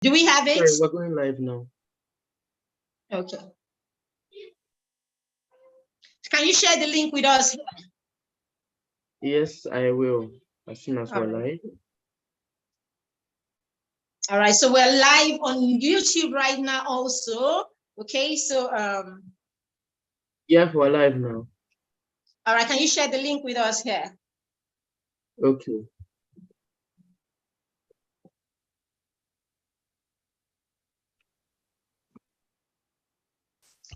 Do we have it? Sorry, we're going live now. Okay. Can you share the link with us? Yes, I will, as soon as we're live. All right, so we're live on YouTube right now also. Okay, so yeah, we're live now. All right, can you share the link with us here? Okay.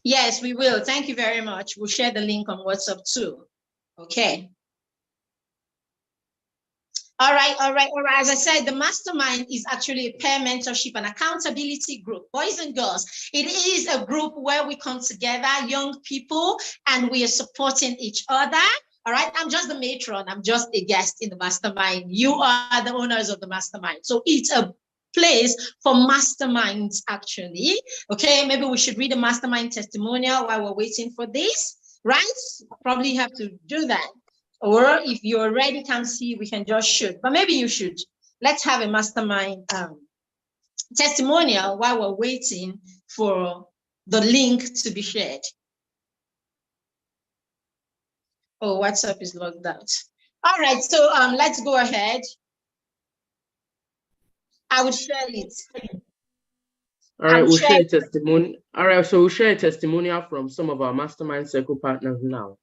Yes, we will. Thank you very much. We'll share the link on WhatsApp too. Okay. All right. As I said, the Mastermind is actually a peer mentorship and accountability group. Boys and girls, it is a group where we come together, young people, and we are supporting each other. All right. I'm just the matron. I'm just a guest in the Mastermind. You are the owners of the Mastermind. So it's a place for masterminds, actually. Okay. Maybe we should read a Mastermind testimonial while we're waiting for this, right? Probably have to do that. Or if you're ready, Kamsy, we can just shoot. But maybe you should. Let's have a Mastermind testimonial while we're waiting for the link to be shared. Oh, WhatsApp is logged out. All right, so let's go ahead. I will share it. All right, we'll share a testimony. All right, so we'll share a testimonial from some of our Mastermind Circle partners now.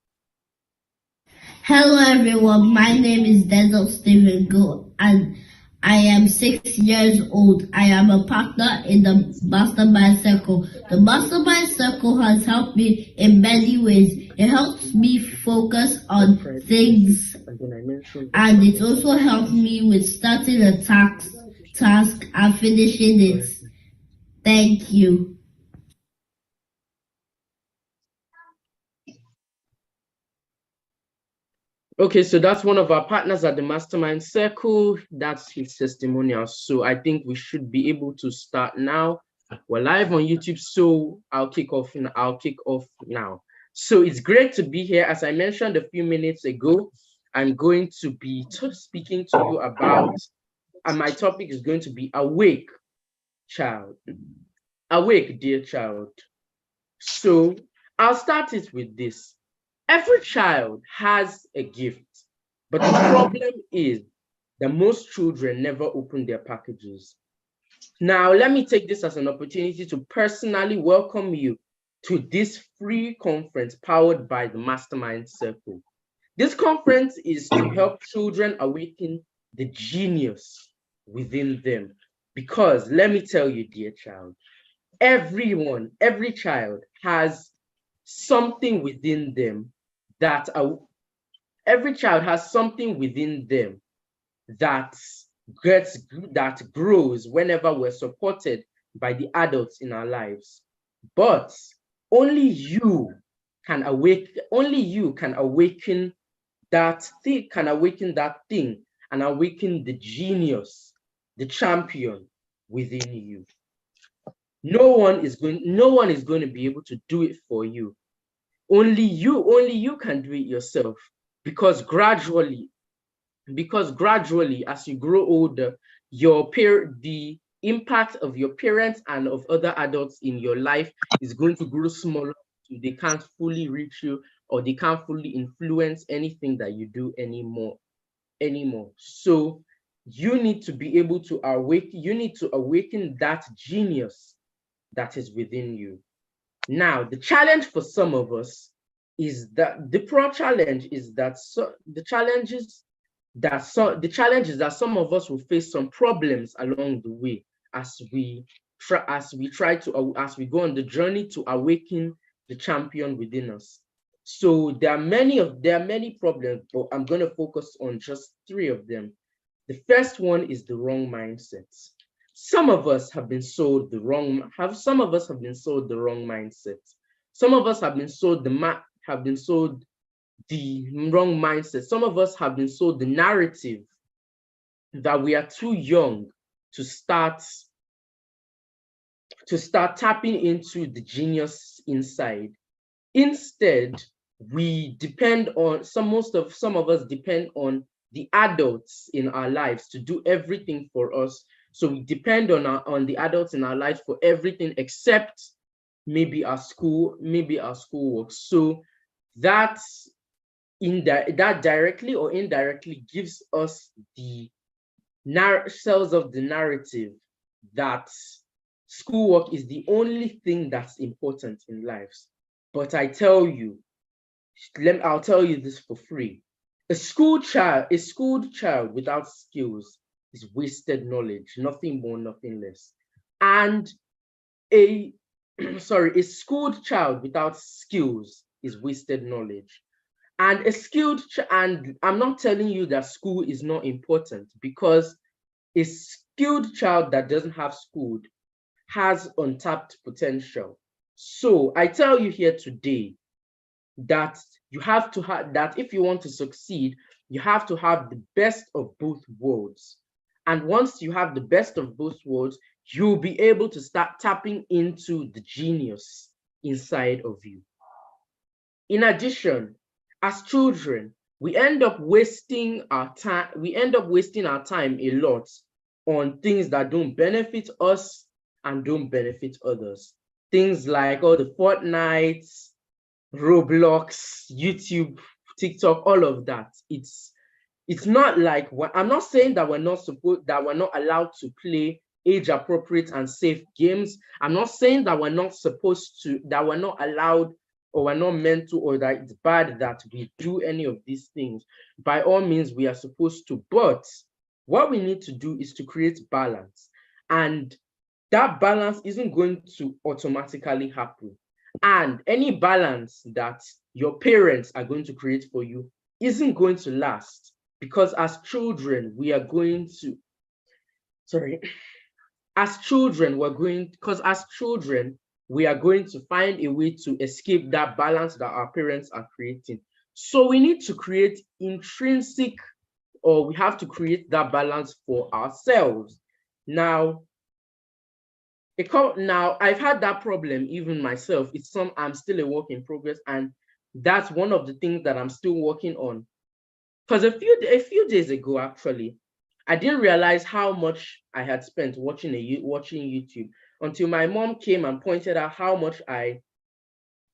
Hello everyone, my name is Denzel Stephen Go and I am 6 years old. I am a partner in the Mastermind Circle. The Mastermind Circle has helped me in many ways. It helps me focus on things and it also helped me with starting a task and finishing it. Thank you. Okay, so that's one of our partners at the Mastermind Circle. That's his testimonial. So I think we should be able to start now. We're live on YouTube, so I'll kick off now. So it's great to be here. As I mentioned a few minutes ago, I'm going to be speaking to you about, and my topic is going to be awake, child. Awake, dear child. So I'll start it with this. Every child has a gift, but the problem is that most children never open their packages. Now, let me take this as an opportunity to personally welcome you to this free conference powered by the Mastermind Circle. This conference is to help children awaken the genius within them. Because let me tell you, dear child, every child has something within them that every child has something within them that grows whenever we're supported by the adults in our lives. But only you can awaken that thing, and awaken the genius, the champion within you. No one is going to be able to do it for you. Only you can do it yourself, because gradually, as you grow older, the impact of your parents and of other adults in your life is going to grow smaller. They can't fully reach you, or they can't fully influence anything that you do anymore. So you need to be able to awaken that genius that is within you. Now, the challenge for some of us is that some of us will face some problems along the way as we go on the journey to awaken the champion within us. So there are many problems, but I'm going to focus on just 3 of them. The first one is the wrong mindset. Some of us have been sold the wrong mindset. Some of us have been sold the wrong mindset. Some of us have been sold the narrative that we are too young to start tapping into the genius inside. Instead, some of us depend on the adults in our lives to do everything for us, So we depend on the adults in our lives for everything except maybe our schoolwork. So that's that directly or indirectly gives us the cells of the narrative that schoolwork is the only thing that's important in lives. But I tell you, I'll tell you this for free. A schooled child without skills is wasted knowledge, nothing more, nothing less. And a a schooled child without skills is wasted knowledge. And and I'm not telling you that school is not important, because a skilled child that doesn't have school has untapped potential. So I tell you here today that you have to have that if you want to succeed, you have to have the best of both worlds. And once you have the best of both worlds, you'll be able to start tapping into the genius inside of you. In addition, as children, we end up wasting our time. We end up wasting our time a lot on things that don't benefit us and don't benefit others. Things like all the Fortnite, Roblox, YouTube, TikTok, all of that. It's not like I'm not saying that we're not allowed to play age appropriate and safe games. I'm not saying that we're not allowed or we're not meant to, or that it's bad that we do any of these things. By all means, we are supposed to, but what we need to do is to create balance. And that balance isn't going to automatically happen. And any balance that your parents are going to create for you isn't going to last, because as children, we are going to, we are going to find a way to escape that balance that our parents are creating. So we need to create we have to create that balance for ourselves. Now, I've had that problem even myself. I'm still a work in progress, and that's one of the things that I'm still working on. Because a few days ago, actually, I didn't realize how much I had spent watching YouTube until my mom came and pointed out how much I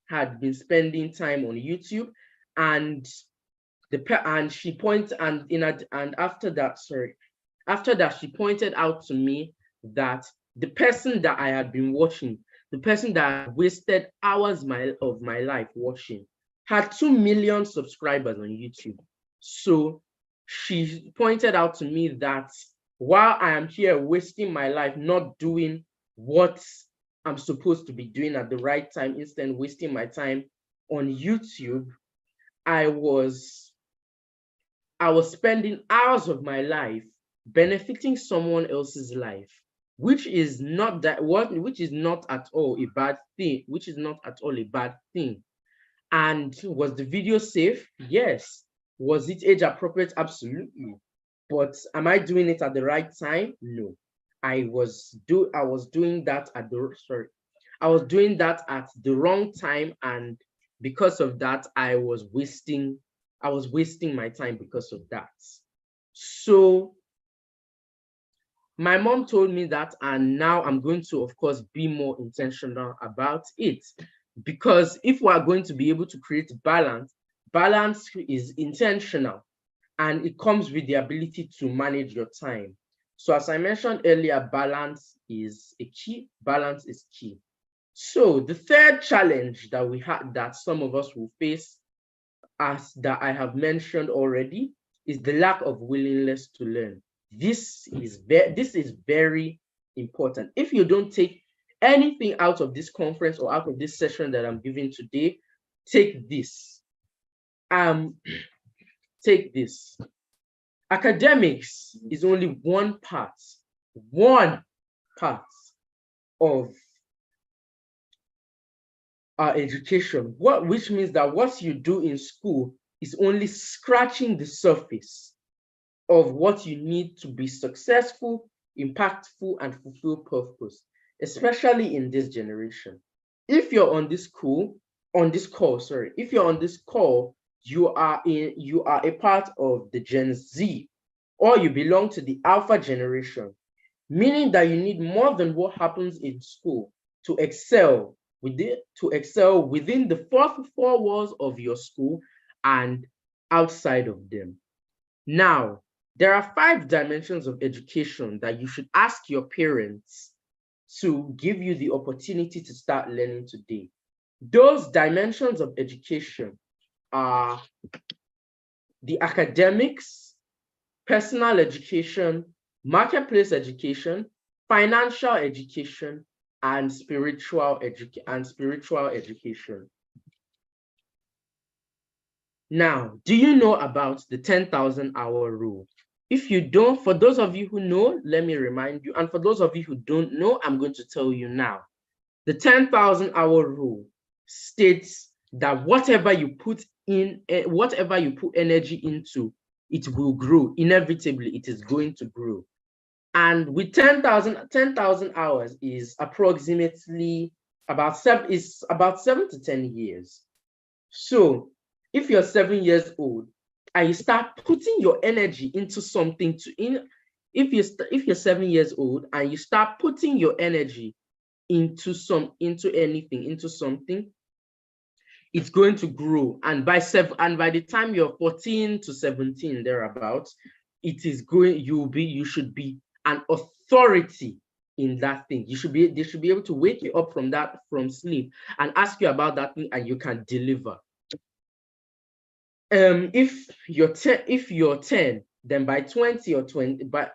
had been spending time on YouTube, and after that she pointed out to me that the person that I had been watching, the person that I wasted hours of my life watching, had 2 million subscribers on YouTube. So she pointed out to me that while I am here wasting my life not doing what I'm supposed to be doing at the right time, instead of wasting my time on YouTube, I was spending hours of my life benefiting someone else's life, which is not at all a bad thing. And was the video safe? Yes. Was it age appropriate? Absolutely. But am I doing it at the right time? No. I was doing that at the wrong time, and because of that, I was wasting my time because of that. So my mom told me that, and now I'm going to, of course, be more intentional about it, because if we are going to be able to create balance is intentional, and it comes with the ability to manage your time. So as I mentioned earlier, balance is key. So the third challenge that some of us will face, as that I have mentioned already, is the lack of willingness to learn. This is very important. If you don't take anything out of this conference or out of this session that I'm giving today, take this. Take this. Academics is only one part of our education, which means that what you do in school is only scratching the surface of what you need to be successful, impactful, and fulfill purpose, especially in this generation. If you're on this call, you are a part of the Gen Z, or you belong to the Alpha generation. meaning that you need more than what happens in school to excel within the four walls of your school and outside of them. Now, there are 5 dimensions of education that you should ask your parents to give you the opportunity to start learning today. Those dimensions of education are the academics, personal education, marketplace education, financial education, and spiritual education. Now, do you know about the 10,000 hour rule? If you don't, for those of you who know, let me remind you. And for those of you who don't know, I'm going to tell you now. The 10,000 hour rule states that whatever you put energy into, it will grow. Inevitably, it is going to grow. And with 10,000 hours is approximately about 7 to 10 years. So if you're 7 years old and you start putting your energy into something if you're 7 years old and you start putting your energy into something, it's going to grow. And by the time you're 14 to 17, thereabouts, you should be an authority in that thing. They should be able to wake you up from sleep and ask you about that thing, and you can deliver. If you're 10, then by 20 or 20, by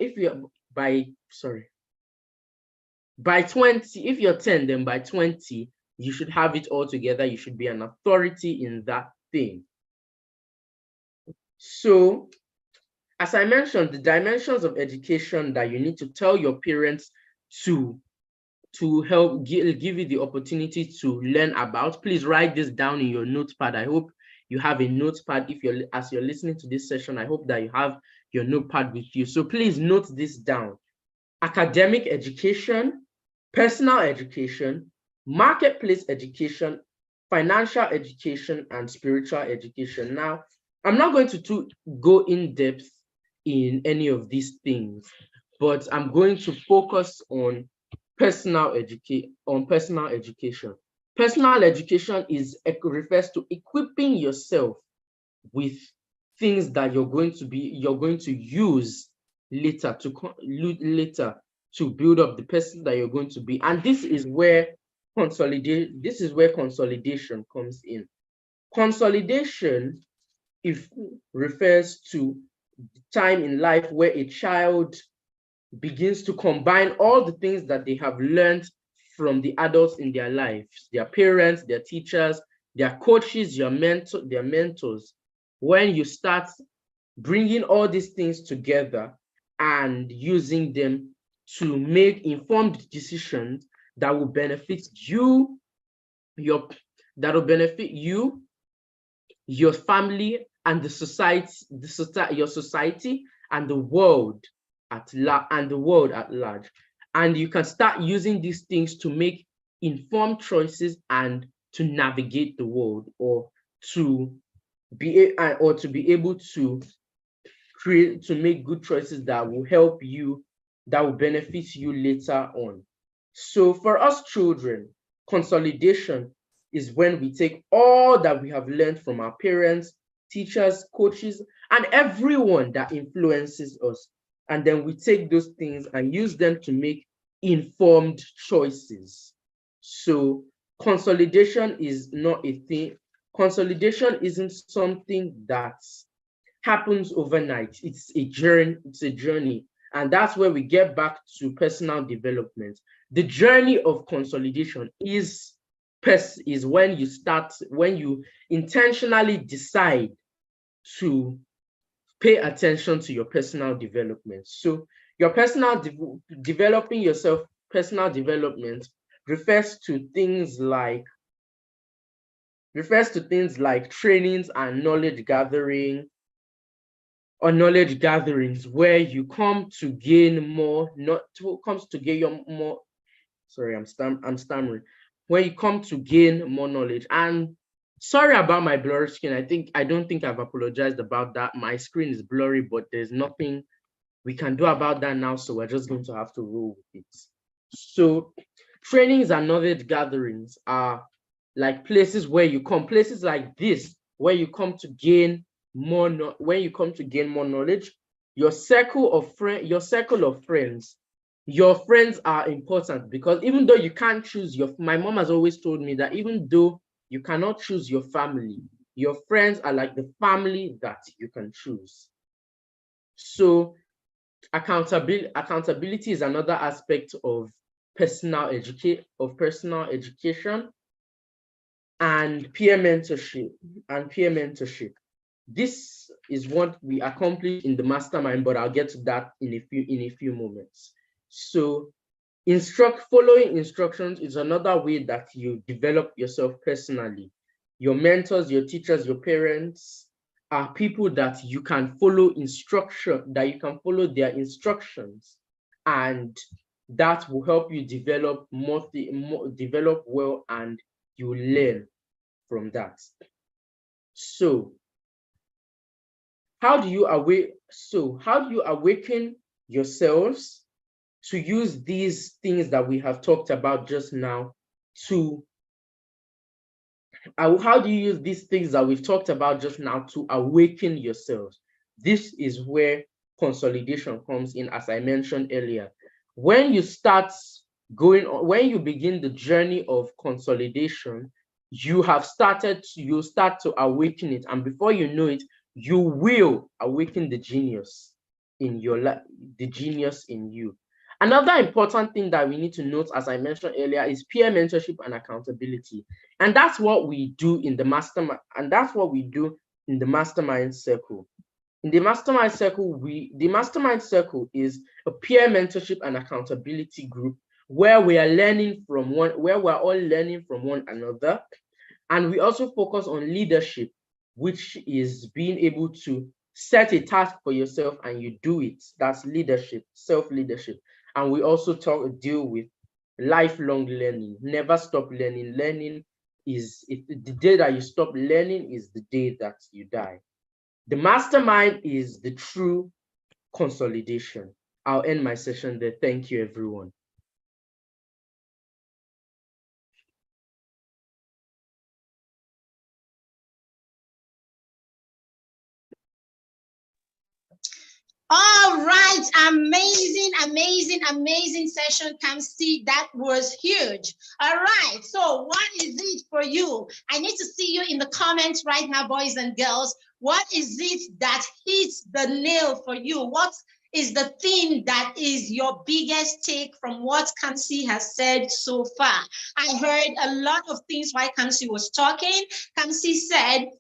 20, if you're 10, then by 20, you should have it all together. You should be an authority in that thing. So, as I mentioned, the dimensions of education that you need to tell your parents to help give you the opportunity to learn about. Please write this down in your notepad. I hope you have a notepad. As you're listening to this session, I hope that you have your notepad with you. So please note this down: academic education, personal education, marketplace education, financial education, and spiritual education. Now, I'm not going to go in depth in any of these things, but I'm going to focus on personal education. Personal education refers to equipping yourself with things that you're going to use later to build up the person that you're going to be. And this is where consolidation comes in. Consolidation refers to the time in life where a child begins to combine all the things that they have learned from the adults in their lives, their parents, their teachers, their coaches, their mentors. When you start bringing all these things together and using them to make informed decisions that will benefit you, your family, and your society, and the world at large. And you can start using these things to make informed choices and to navigate the world, or to be able to make good choices that will help you, that will benefit you later on. So for us children, consolidation is when we take all that we have learned from our parents, teachers, coaches, and everyone that influences us, and then we take those things and use them to make informed choices. So consolidation is not a thing. Consolidation isn't something that happens overnight. It's a journey. And that's where we get back to personal development. The journey of consolidation is when you intentionally decide to pay attention to your personal development. So your developing yourself, personal development refers to things like trainings and knowledge gathering, or knowledge gatherings where you come to gain more, I'm stammering. Where you come to gain more knowledge. And sorry about my blurry screen. I don't think I've apologized about that. My screen is blurry, but there's nothing we can do about that now. So we're just going to have to roll with it. So trainings and knowledge gatherings are like places where you come, places like this, where you come to gain more, when you come to gain more knowledge. Your circle of friends, your friends are important, because even though you can't choose my mom has always told me that even though you cannot choose your family, your friends are like the family that you can choose. So accountability is another aspect of personal education and peer mentorship. This is what we accomplish in the mastermind, but I'll get to that in a few moments. So following instructions is another way that you develop yourself personally. Your mentors, your teachers, your parents are people that you can follow their instructions, and that will help you develop develop well, and you learn from that. So how do you awaken yourselves to use these things that we have talked about just now how do you use these things that we've talked about just now to awaken yourselves? This is where consolidation comes in, as I mentioned earlier. When you start when you begin the journey of consolidation, you start to awaken it, and before you know it, you will awaken the genius in your life, the genius in you. Another important thing that we need to note, as I mentioned earlier, is peer mentorship and accountability. And that's what we do in the mastermind, circle. In the mastermind circle, the mastermind circle is a peer mentorship and accountability group where we're all learning from one another. And we also focus on leadership, which is being able to set a task for yourself and you do it. That's leadership, self-leadership. And we also deal with lifelong learning. Never stop learning. Learning is the day that you stop learning is the day that you die. The mastermind is the true consolidation. I'll end my session there. Thank you, everyone. All right, amazing session, Kamsy. That was huge. All right, so what is it for you? I need to see you in the comments right now, boys and girls. What is it that hits the nail for you? What is the thing that is your biggest take from what Kamsy has said so far? I heard a lot of things while Kamsy was talking. Kamsy said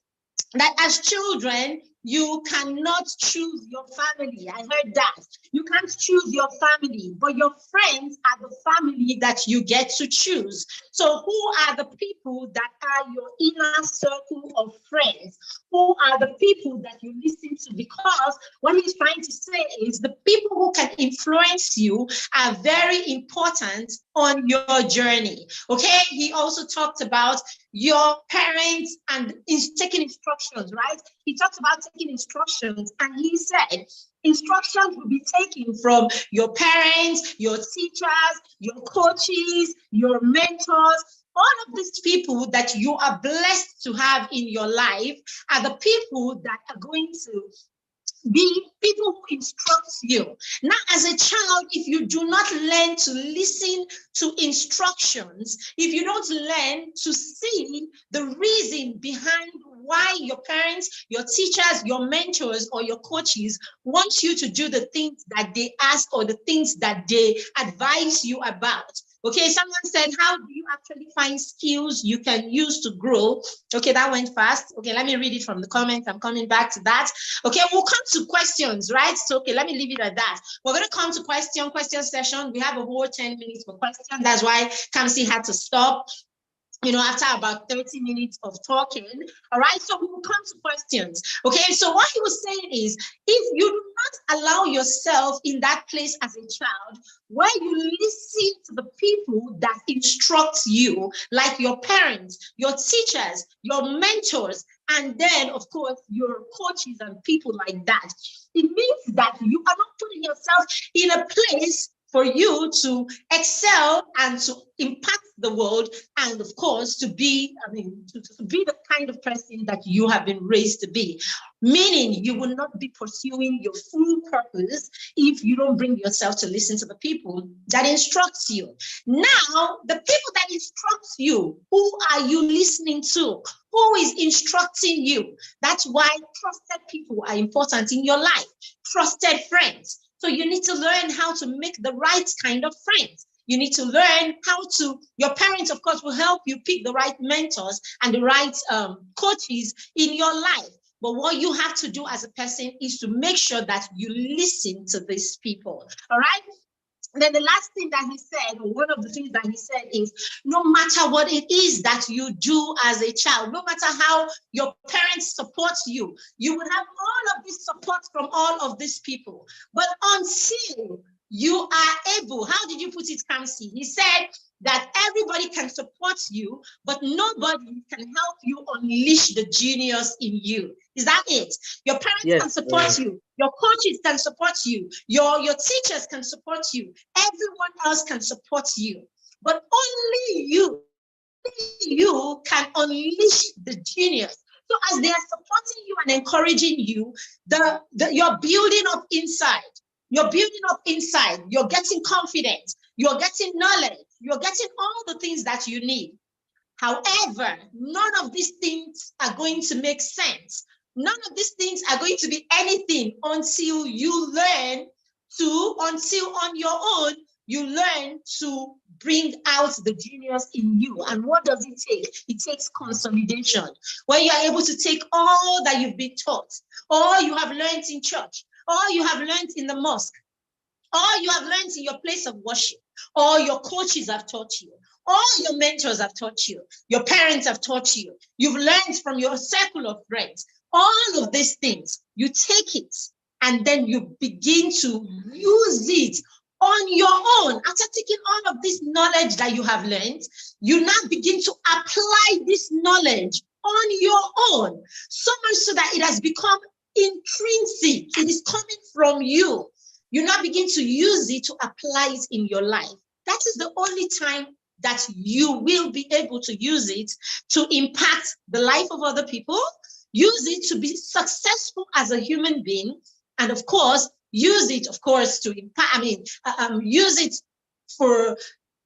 that as children, you cannot choose your family. I heard that. You can't choose your family, but your friends are the family that you get to choose. So who are the people that are your inner circle of friends? Who are the people that you listen to? Because what he's trying to say is the people who can influence you are very important on your journey. Okay, he also talked about your parents and is taking instructions, right? He talked about taking instructions, and he said instructions will be taken from your parents, your teachers, your coaches, your mentors. All of these people that you are blessed to have in your life are the people that are going to be people who instruct you. Now, as a child, if you do not learn to listen to instructions, if you don't learn to see the reason behind why your parents, your teachers, your mentors, or your coaches want you to do the things that they ask or the things that they advise you about. Okay, someone said, how do you actually find skills you can use to grow? Okay, that went fast. Okay, let me read it from the comments. I'm coming back to that. Okay, we'll come to questions, right? So, okay, let me leave it at that. We're going to come to question session. We have a whole 10 minutes for questions. That's why Kamsy had to stop, after about 30 minutes of talking. All right, so we will come to questions. Okay, so what he was saying is, if you do not allow yourself in that place as a child where you listen to the people that instruct you, like your parents, your teachers, your mentors, and then, of course, your coaches and people like that. It means that you are not putting yourself in a place for you to excel and to impact the world, and of course to be, to be the kind of person that you have been raised to be. Meaning you will not be pursuing your full purpose if you don't bring yourself to listen to the people that instructs you. Now, the people that instructs you, who are you listening to? Who is instructing you? That's why trusted people are important in your life. Trusted friends. So you need to learn how to make the right kind of friends. You need to learn how to, your parents, of course, will help you pick the right mentors and the right coaches in your life. But what you have to do as a person is to make sure that you listen to these people, all right? And then the last thing that he said, or one of the things that he said is, no matter what it is that you do as a child, no matter how your parents support you, you will have all of this support from all of these people. But until you are able, how did you put it, Kamsy? He said that everybody can support you, but nobody can help you unleash the genius in you. Is that it? Your parents can support you. Your coaches can support you. Your teachers can support you. Everyone else can support you. But only you can unleash the genius. So as they are supporting you and encouraging you, you're building up inside. You're building up inside. You're getting confidence. You're getting knowledge. You're getting all the things that you need. However, none of these things are going to make sense. None of these things are going to be anything until you learn until on your own, you learn to bring out the genius in you. And what does it take? It takes consolidation. When you are able to take all that you've been taught, all you have learned in church, all you have learned in the mosque, all you have learned in your place of worship, all your coaches have taught you, all your mentors have taught you, your parents have taught you, you've learned from your circle of friends, all of these things, you take it and then you begin to use it on your own. After taking all of this knowledge that you have learned, you now begin to apply this knowledge on your own, so much so that it has become intrinsic. It is coming from you. You now begin to use it to apply it in your life. That is the only time that you will be able to use it to impact the life of other people, use it to be successful as a human being, and of course, use it, of course, to impact, use it for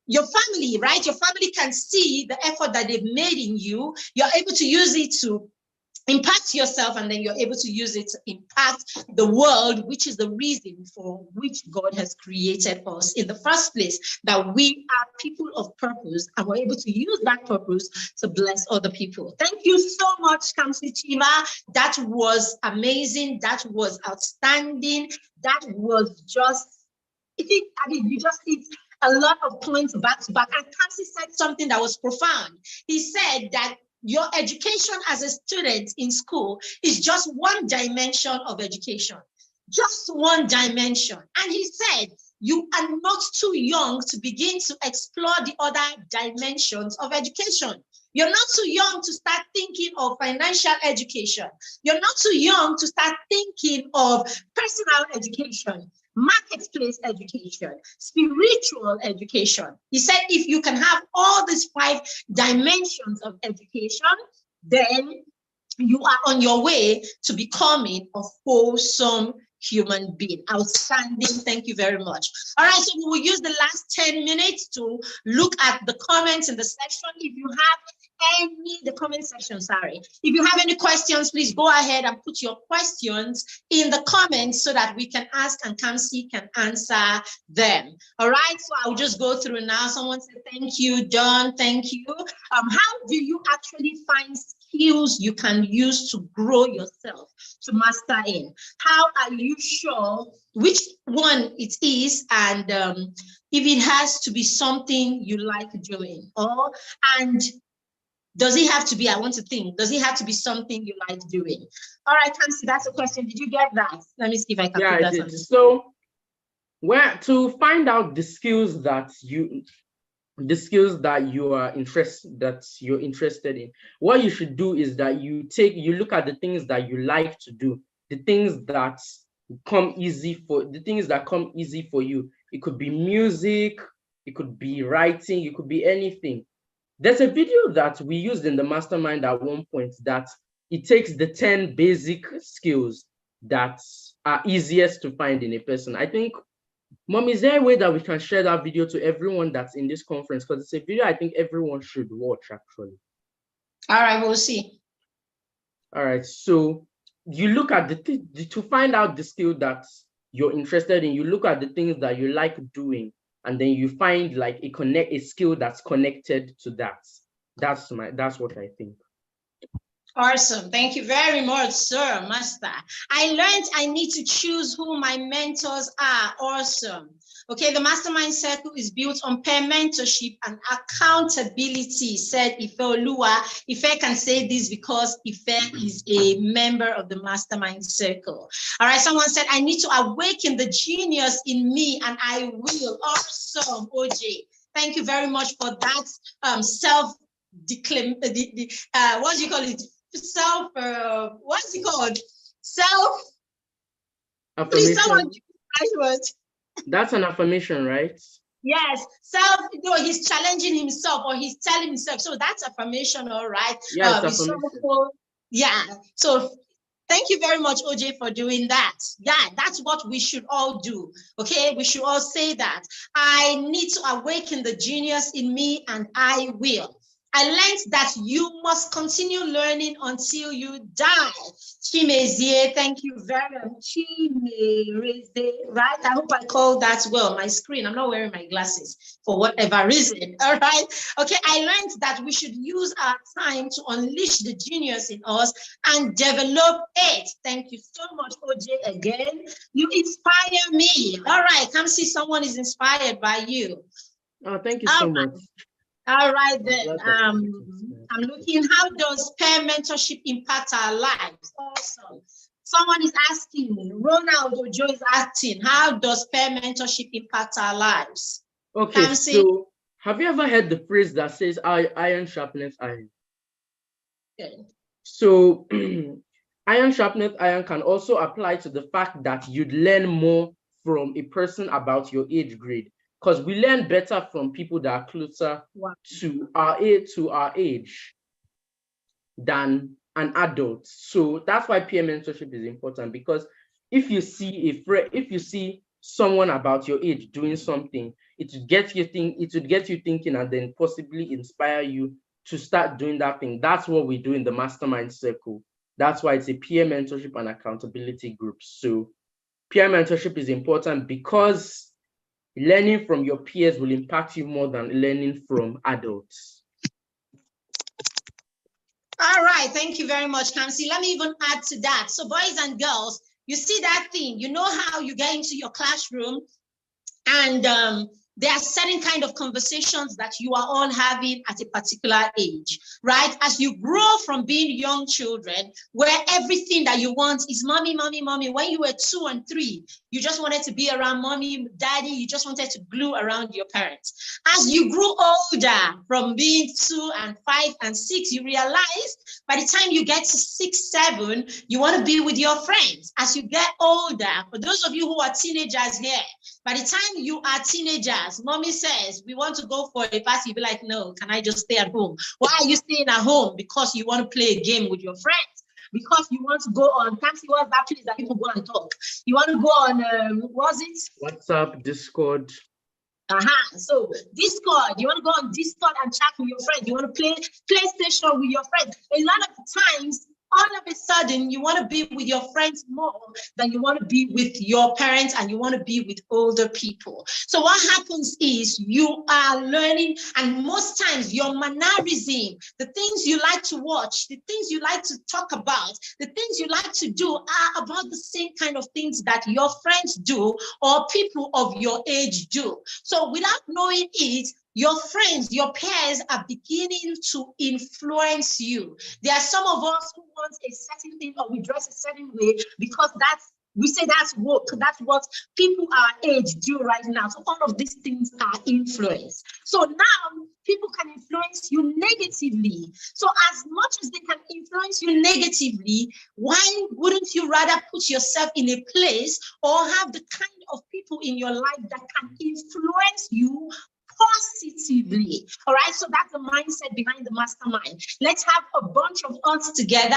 your family, right? Your family can see the effort that they've made in you. You're able to use it to impact yourself, and then you're able to use it to impact the world, which is the reason for which God has created us in the first place, that we are people of purpose, and we're able to use that purpose to bless other people. Thank you so much, Kamsy Chima. That was amazing. That was outstanding. That was just, you just hit a lot of points back to back. And Kamsy said something that was profound. He said that your education as a student in school is just one dimension of education, just one dimension. And he said, you are not too young to begin to explore the other dimensions of education. You're not too young to start thinking of financial education. You're not too young to start thinking of personal education, marketplace education, spiritual education. He said, if you can have all these 5 dimensions of education, then you are on your way to becoming a wholesome human being. Outstanding. Thank you very much. All right, so we will use the last 10 minutes to look at the comments in the section. If you have the comment section, sorry. If you have any questions, please go ahead and put your questions in the comments so that we can ask and Kamsy can answer them. All right, so I'll just go through now. Someone said, thank you, Don, thank you. How do you actually find skills you can use to grow yourself, to master in? How are you sure which one it is, and if it has to be something you like doing? And does it have to be, I want to think, does it have to be something you like doing? All right, Kamsy, that's a question. Did you get that? Let me see if I can put that on. So, where to find out the skills that you the skills that you're interested in. What you should do is that you look at the things that you like to do, the things that come easy for you. It could be music, it could be writing, it could be anything. There's a video that we used in the mastermind at one point that it takes the 10 basic skills that are easiest to find in a person. I think, Mom, is there a way that we can share that video to everyone that's in this conference? Because it's a video I think everyone should watch, actually. All right, we'll see. All right, so you look at to find out the skill that you're interested in, you look at the things that you like doing, and then you find like a skill that's connected to that. That's what I think. Awesome. Thank you very much, sir, master. I learned I need to choose who my mentors are. Awesome. Okay, the Mastermind Circle is built on peer mentorship and accountability, said Ife Oluwa. Ife can say this because Ife is a member of the Mastermind Circle. All right, someone said, I need to awaken the genius in me, and I will. Awesome, OJ. Thank you very much for that self-declaim, what do you call it? What's it called? Please, someone give me the right word. That's an affirmation, right? Yes, he's challenging himself, or he's telling himself. So that's affirmation, all right? Yes, yeah. So thank you very much, OJ, for doing that. Yeah, that's what we should all do. Okay, we should all say that. I need to awaken the genius in me, and I will. I learned that you must continue learning until you die. Chima, thank you very much. Chima, right? I hope I called that well. My screen, I'm not wearing my glasses for whatever reason. All right. Okay. I learned that we should use our time to unleash the genius in us and develop it. Thank you so much, OJ. Again, you inspire me. All right. Come see someone is inspired by you. Oh, thank you so much. All right, then. I'm looking, how does peer mentorship impact our lives? Awesome. Someone is asking, Ronald Ojo is asking, how does peer mentorship impact our lives? Okay, Kamsy? So have you ever heard the phrase that says iron sharpens iron? Okay. So iron sharpens iron can also apply to the fact that you'd learn more from a person about your age grade. Because we learn better from people that are closer to our age than an adult. So that's why peer mentorship is important, because if you see someone about your age doing something, it would get you thinking, and then possibly inspire you to start doing that thing. That's what we do in the Mastermind Circle. That's why it's a peer mentorship and accountability group. So peer mentorship is important because learning from your peers will impact you more than learning from adults. All right, thank you very much, Kamsy. Let me even add to that. So boys and girls, you see that thing, you know how you get into your classroom and there are certain kind of conversations that you are all having at a particular age, right? As you grow from being young children, where everything that you want is mommy, mommy, mommy. When you were 2 and 3, you just wanted to be around mommy, daddy. You just wanted to glue around your parents. As you grew older, from being 2 and 5 and 6, you realize by the time you get to 6, 7, you want to be with your friends. As you get older, for those of you who are teenagers here, by the time you are teenagers, mommy says, we want to go for a party. You'll be like, no, can I just stay at home? Why are you staying at home? Because you want to play a game with your friends. Because you want to go on, Kamsy, what's that place that people go and talk? You want to go on, what's it? WhatsApp, Discord. So Discord, you want to go on Discord and chat with your friends. You want to play PlayStation with your friends. A lot of times, all of a sudden, you want to be with your friends more than you want to be with your parents, and you want to be with older people. So what happens is you are learning, and most times your mannerism, the things you like to watch, the things you like to talk about, the things you like to do are about the same kind of things that your friends do or people of your age do. So without knowing it, your friends, your peers are beginning to influence you. There are some of us who want a certain thing, or we dress a certain way because that's We say that's work. That's what people our age do right now. So all of these things are influence. So now people can influence you negatively. So as much as they can influence you negatively, why wouldn't you rather put yourself in a place or have the kind of people in your life that can influence you positively? All right, so that's the mindset behind the mastermind. Let's have a bunch of us together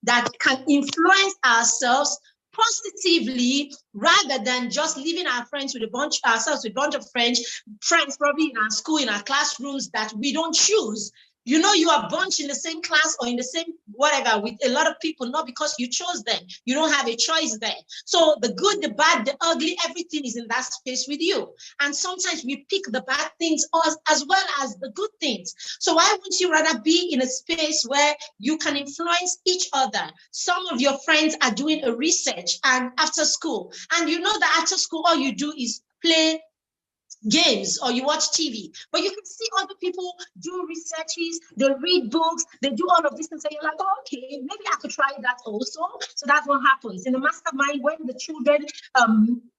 that can influence ourselves positively, rather than just leaving our friends with ourselves with a bunch of friends probably in our school, in our classrooms that we don't choose. You know, you are bunched in the same class or in the same whatever with a lot of people, not because you chose them. You don't have a choice there. So the good, the bad, the ugly, everything is in that space with you. And sometimes we pick the bad things as well as the good things. So why wouldn't you rather be in a space where you can influence each other? Some of your friends are doing a research and after school, and you know that after school, all you do is play games or you watch TV, but you can see other people do researches, they read books, they do all of this, and so you're like, oh, okay, maybe I could try that also. So that's what happens in the mastermind when the children,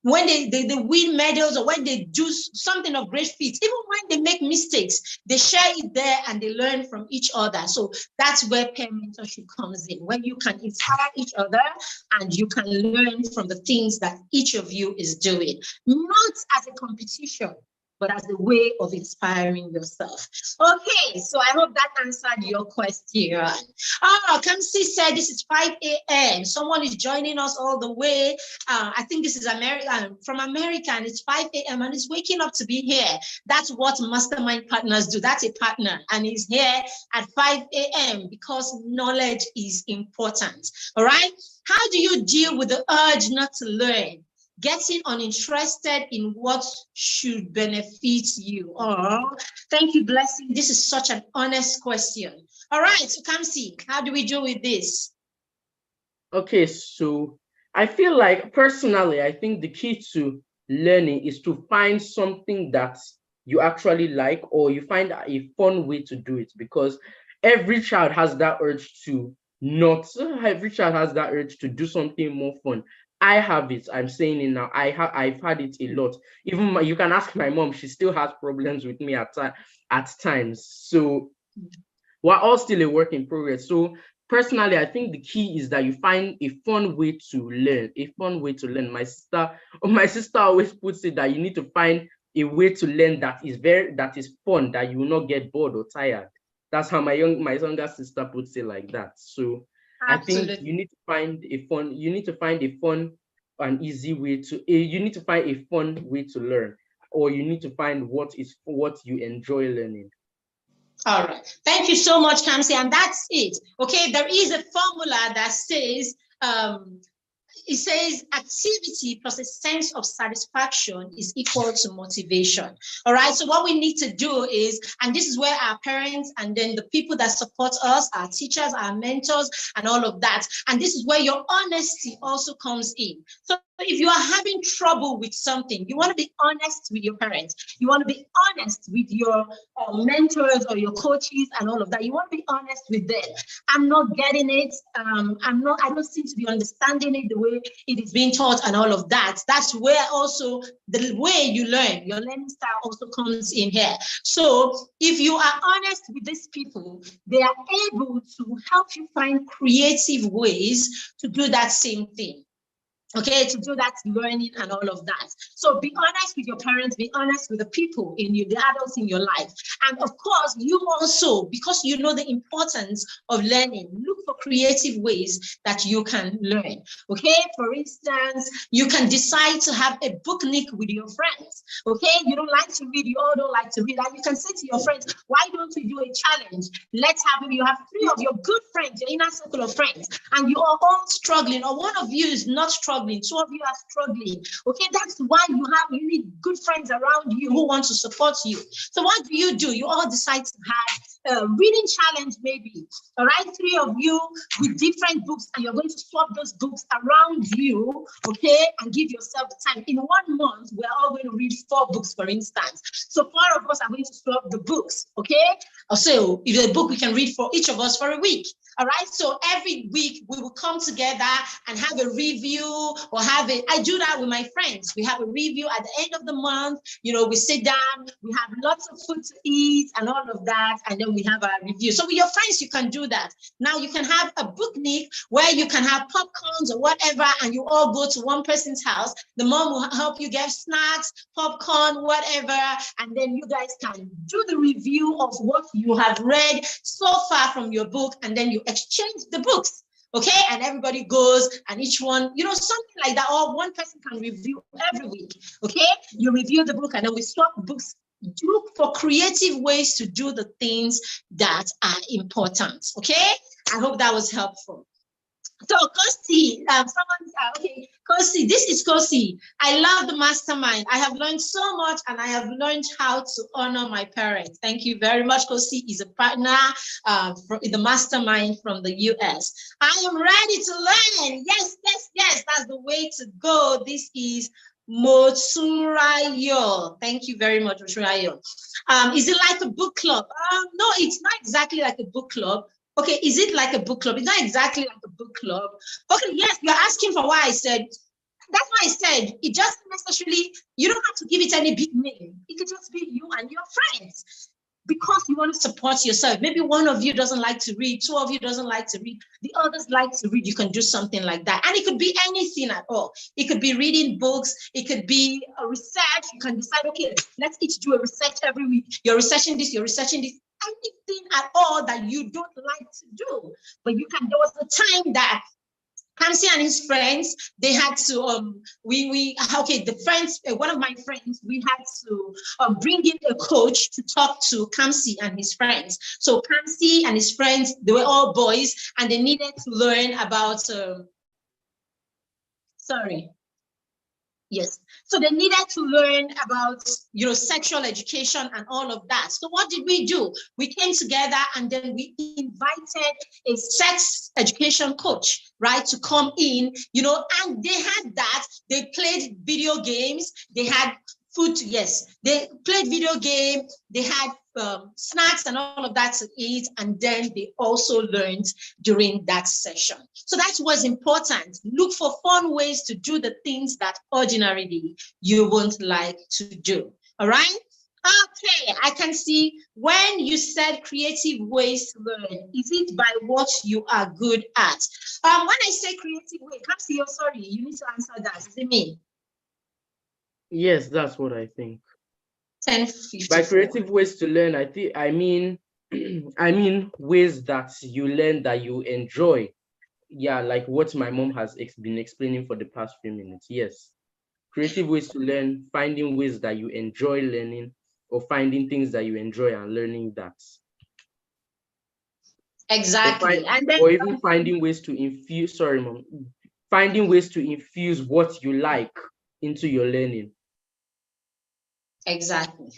when they win medals or when they do something of great feats, even when they make mistakes, they share it there and they learn from each other. So that's where peer mentorship comes in, when you can inspire each other and you can learn from the things that each of you is doing, not as a competition, but as a way of inspiring yourself. Okay, so I hope that answered your question. Oh, Kamsy said this is 5 a.m. Someone is joining us all the way. I think this is from America, and it's 5 a.m. and it's waking up to be here. That's what mastermind partners do. That's a partner, and he's here at 5 a.m. because knowledge is important. All right. How do you deal with the urge not to learn? Getting uninterested in what should benefit you. Oh, thank you, Blessing. This is such an honest question. All right, so Kamsy, how do we deal with this? Okay, so I feel like personally, I think the key to learning is to find something that you actually like, or you find a fun way to do it, because every child has that urge to do something more fun. I have it. I'm saying it now. I've had it a lot. Even you can ask my mom. She still has problems with me at times. So we're all still a work in progress. So personally, I think the key is that you find a fun way to learn. My sister always puts it that you need to find a way to learn that is fun, that you will not get bored or tired. That's how my younger sister puts it like that. So Absolutely. I think you need to find a fun and easy way to you need to find a fun way to learn, or you need to find what you enjoy learning. All right. Thank you so much, Kamsy. And that's it. Okay, there is a formula that says it says activity plus a sense of satisfaction is equal to motivation. All right. So what we need to do is, and this is where our parents and then the people that support us, our teachers, our mentors, and all of that. And this is where your honesty also comes in. So if you are having trouble with something, you want to be honest with your parents. You want to be honest with your mentors or your coaches and all of that. You want to be honest with them. I'm not getting it. I don't seem to be understanding it the way it is being taught and all of that. That's where also the way you learn, your learning style also comes in here. So if you are honest with these people, they are able to help you find creative ways to do that same thing. Okay, to do that learning and all of that. So be honest with your parents, be honest with the people in you, the adults in your life. And of course, you also, because you know the importance of learning, look for creative ways that you can learn. Okay, for instance, you can decide to have a book nick with your friends. Okay, you don't like to read, you all don't like to read, and you can say to your friends, why don't we do a challenge? Let's have, you have 3 of your good friends, your inner circle of friends, and you are all struggling, or one of you is not struggling, 2 of you are struggling. Okay, that's why you need good friends around you who want to support you. So what do? You all decide to have reading challenge maybe. All right, 3 of you with different books, and you're going to swap those books around you, okay, and give yourself the time. In 1 month, we're all going to read 4 books, for instance. So 4 of us are going to swap the books, okay? So if a book we can read for each of us for a week. All right, so every week we will come together and have a review, or I do that with my friends. We have a review at the end of the month. You know, we sit down, we have lots of food to eat and all of that, and then we have a review. So with your friends, you can do that. Now you can have a booknik where you can have popcorns or whatever, and you all go to one person's house. The mom will help you get snacks, popcorn, whatever, and then you guys can do the review of what you have read so far from your book, and then you exchange the books, okay? And everybody goes, and each one, you know, something like that, or one person can review every week, okay? You review the book, and then we swap books. Look for creative ways to do the things that are important, okay? I hope that was helpful. So Kosi, okay, Kosi, this is Kosi. I love the mastermind. I have learned so much, and I have learned how to honor my parents. Thank you very much. Kosi is a partner in the mastermind from the US. I am ready to learn. Yes, yes, yes, that's the way to go. This is Motsurayo. Thank you very much, Motsurayo. Is it like a book club? No, it's not exactly like a book club. Okay, is it like a book club? It's not exactly like a book club. Okay, yes, you're asking for why I said, that's why I said, it just necessarily, you don't have to give it any big name. It could just be you and your friends, because you want to support yourself. Maybe one of you doesn't like to read, 2 of you doesn't like to read, the others like to read. You can do something like that. And it could be anything at all. It could be reading books. It could be a research. You can decide, okay, let's each do a research every week. You're researching this, you're researching this. Anything at all that you don't like to do. But you can, there was a time that Kamsy and his friends, they had to, the friends, one of my friends, we had to bring in a coach to talk to Kamsy and his friends. So Kamsy and his friends, they were all boys, and they needed to learn about, Yes. So they needed to learn about, you know, sexual education and all of that. So what did we do? We came together, and then we invited a sex education coach, right, to come in, you know, and they had that. They played video games. They had food. Yes, they played video game. They had snacks and all of that to eat, and then they also learned during that session. So that's what's important. Look for fun ways to do the things that ordinarily you won't like to do. All right. Okay, I can see when you said creative ways to learn, is it by what you are good at? When I say creative way, Kamsy, you're sorry, you need to answer that. Is it me? Yes, that's what I think. 10:54. By creative ways to learn, I mean ways that you learn that you enjoy. Yeah, like what my mom has been explaining for the past few minutes. Yes, creative ways to learn, finding ways that you enjoy learning, or finding things that you enjoy and learning that. Exactly. Or even finding ways to infuse, finding ways to infuse what you like into your learning. Exactly.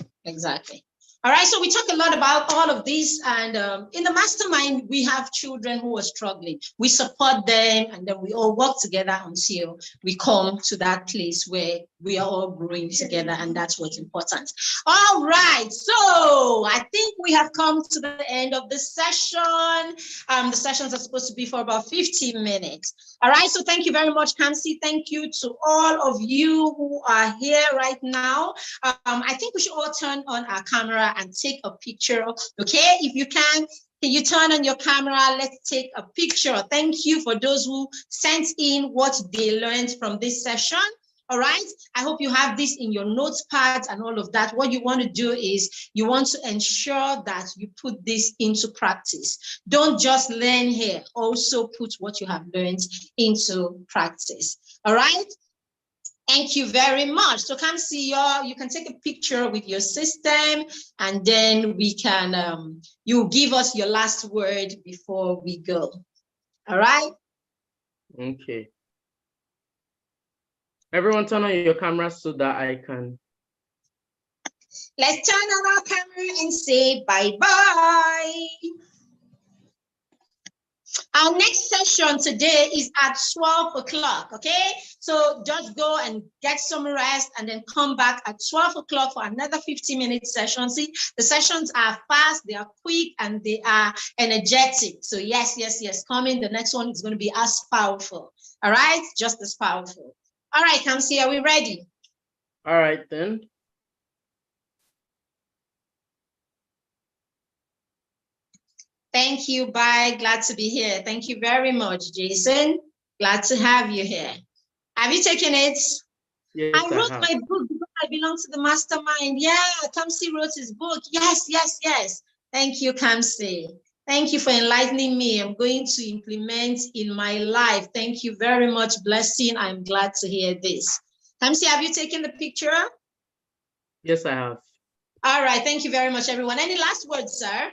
All right, so we talk a lot about all of this, and in the mastermind, we have children who are struggling. We support them, and then we all work together until we come to that place where we are all growing together, and that's what's important. All right, so I think we have come to the end of the session. The sessions are supposed to be for about 15 minutes. All right, so thank you very much, Kamsy. Thank you to all of you who are here right now. I think we should all turn on our camera and take a picture. Okay, if you can you turn on your camera? Let's take a picture. Thank you for those who sent in what they learned from this session. All right, I hope you have this in your notepads and all of that. What you want to do is you want to ensure that you put this into practice. Don't just learn here, also put what you have learned into practice. All right. Thank you very much. So Kamsy, you can take a picture with your system, and then we can, you give us your last word before we go. All right? Okay. Everyone turn on your camera so that I can. Let's turn on our camera and say bye-bye. Our next session today is at 12 o'clock, okay? So just go and get some rest and then come back at 12 o'clock for another 50-minute session. See, the sessions are fast, they are quick, and they are energetic. So yes, coming. The next one is going to be as powerful, all right? Just as powerful. All right, Kamsy, are we ready? All right, then. Thank you. Bye. Glad to be here. Thank you very much, Jason. Glad to have you here. Have you taken it? Yes, I wrote my book because I belong to the Mastermind. Yeah, Kamsy wrote his book. Yes. Thank you, Kamsy. Thank you for enlightening me. I'm going to implement in my life. Thank you very much, Blessing. I'm glad to hear this. Kamsy, have you taken the picture? Yes, I have. All right. Thank you very much, everyone. Any last words, sir?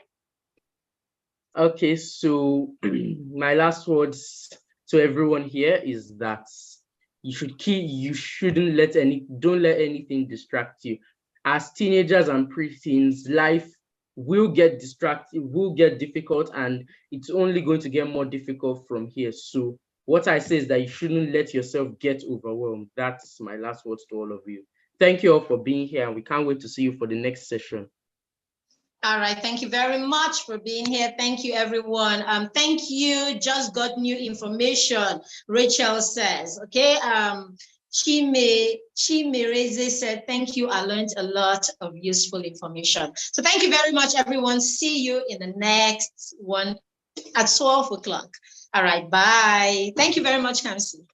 Okay, so my last words to everyone here is that don't let anything distract you. As teenagers and preteens, life will get difficult, and it's only going to get more difficult from here. So what I say is that you shouldn't let yourself get overwhelmed. That's my last words to all of you. Thank you all for being here, and we can't wait to see you for the next session. All right, thank you very much for being here. Thank you, everyone. Thank you. Just got new information. Rachel says, okay. Chimireze said, thank you. I learned a lot of useful information. So thank you very much, everyone. See you in the next one at 12 o'clock. All right, bye. Thank you very much, Kamsy.